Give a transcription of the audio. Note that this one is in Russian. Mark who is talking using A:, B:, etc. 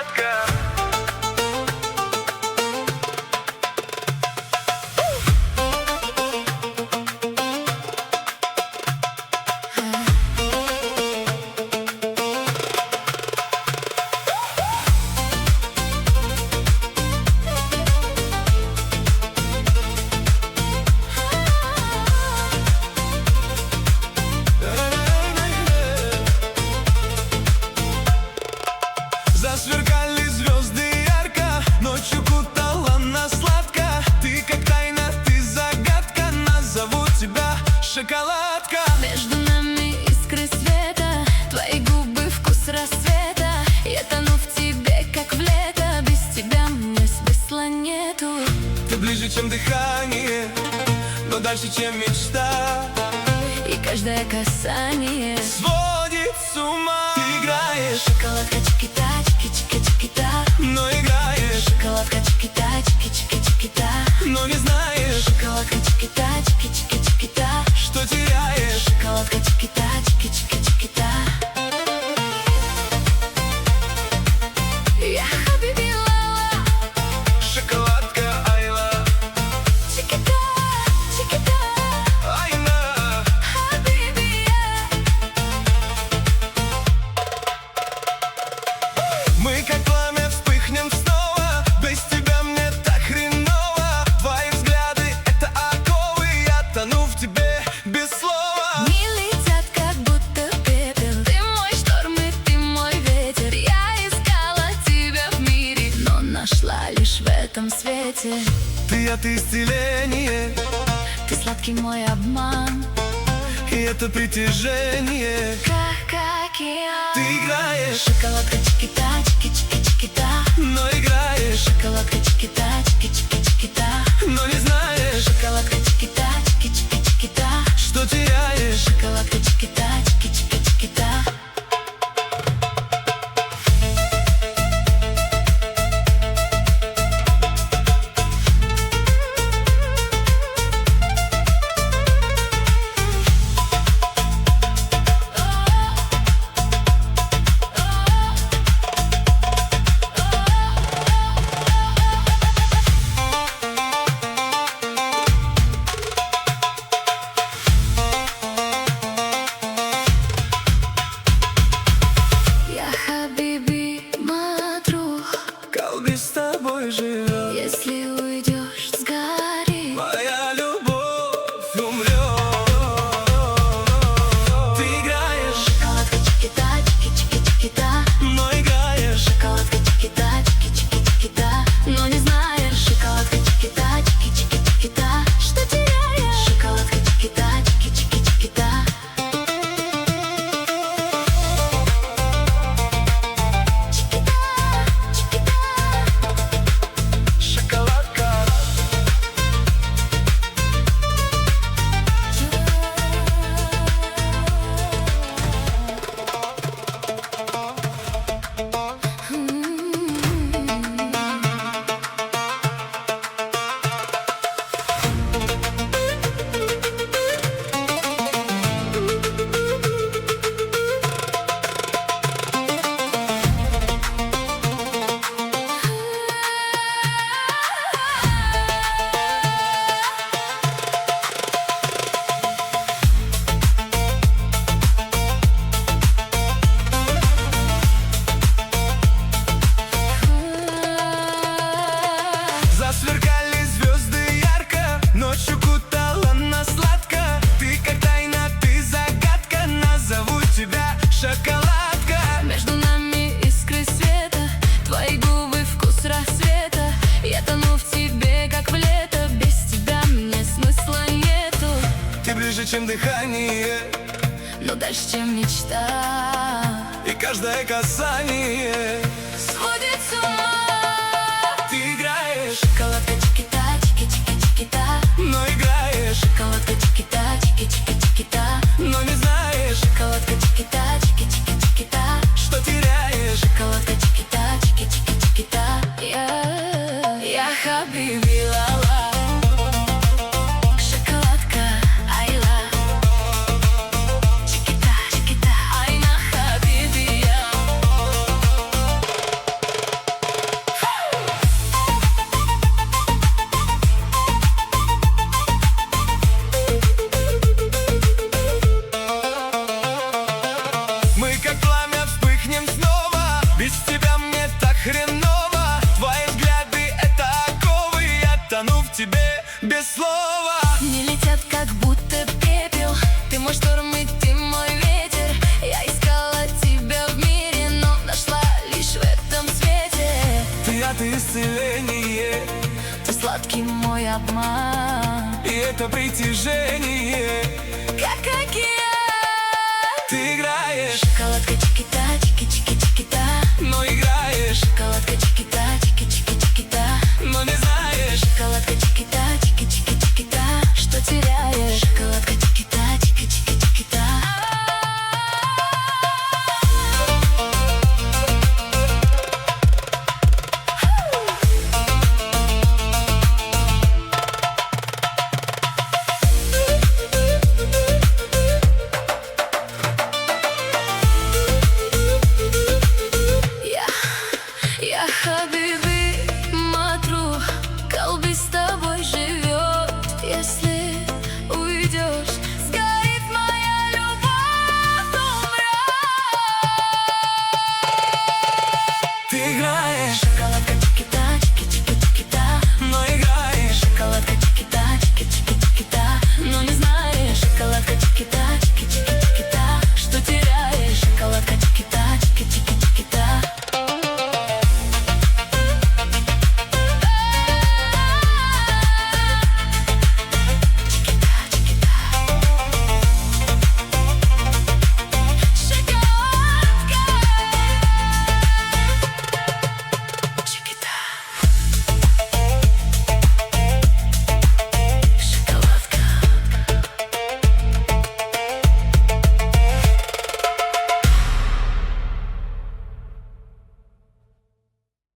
A: шоколадка. Засверкали звезды ярко, ночью кутала нас сладко. Ты как тайна, ты загадка, назову тебя шоколадка.
B: Между нами искры света, твои губы вкус рассвета. Я тону в тебе, как в лето, без тебя мне смысла нету.
A: Ты ближе, чем дыхание, но дальше, чем мечта.
B: И каждое касание
A: Сводит с ума. Ты играешь,
B: шоколадка чики-та, чики-чики-чики-та.
A: но играешь,
B: Шоколадка чики-та, чики-чики-чики-та.
A: но не знаешь,
B: Шоколадка чики-та, чики-чики-чики-та.
A: что теряешь.
B: Шоколадка чики-та, чики-чики-чики-та. Я хабиби лала,
A: Шоколадка Айла,
B: чики-та, чики-та.
A: Айна.
B: Хабиби я.
A: Мы как пламя вспыхнем снова, без тебя мне так хреново. Твои взгляды — это оковы, я тону в тебе без слова.
B: Дни летят, как будто пепел. Ты мой шторм и ты мой ветер. Я искала тебя в мире, но нашла лишь в этом свете.
A: Ты от исцеления,
B: Ты сладкий мой обман,
A: и это притяжение.
B: как океан.
A: Ты играешь,
B: Шоколадка чики-та, чики-чики-чики-та.
A: но играешь,
B: Шоколадка чики-та, чики-чики-чики-та.
A: но не знаешь,
B: Шоколадка чики-та, чики-чики-чики-та.
A: что теряешь.
B: Шоколадка чики-та, чики-чики-чики-та. Я хабиби матрух.
A: Колби с тобой живет,
B: Если уйдешь, сгори.
A: моя любовь умрет. Ты играешь,
B: Шоколадка чики-та, чики-чики-чики-та.
A: но играешь,
B: Шоколадка чики-та, чики-чики-чики-та. Но не знаешь. Шоколадка чики-та, чики-чики-чики-та. Что теряешь? Шоколадка чики-та, чики-чики-чики-та. Чики-та, чики-та.
A: шоколадка. Засверкали звезды ярко, ночью кутала нас сладко. Ты как тайна, ты загадка, назову тебя шоколадка.
B: Между нами искры света, твои губы вкус рассвета. Я тону в тебе, как в лето, без тебя мне смысла нету.
A: Ты ближе, чем дыхание,
B: Но дальше, чем мечта,
A: и каждое касание
B: сводит с ума.
A: Ты играешь,
B: Шоколадка чики-та, чики-чики-чики-та.
A: но играешь,
B: Шоколадка чики-та, чики-чики-чики-та.
A: но не знаешь,
B: Шоколадка чики-та, чики-чики-чики-та.
A: что теряешь.
B: Шоколадка чики-та, чики-чики-чики-та. Я хабиби лала. Шоколадка Айла. Чики-та, чики-та. Айна хабиби я.
A: хреново. Твои взгляды — это оковы, я тону в тебе без слова.
B: Не летят, как будто пепел. Ты мой шторм и ты мой ветер. Я искала тебя в мире, но нашла лишь в этом свете.
A: Ты исцеление,
B: Ты сладкий мой обман,
A: и это притяжение.
B: как океан.
A: Ты играешь,
B: Шоколадка чики-та, чики-чики-чики-та.
A: но играешь,
B: Шоколадка чики-та, чики-чики-чики-та.
A: но не знаешь.
B: Шоколадка чики-та, чики-чики-чики-та. Что теряешь? Шоколадка чики-та, чики-чики-чики-та. Я хабиби, матру, колби с тобой живет. Если уйдешь, сгорит моя любовь, умрет.
A: Ты играешь.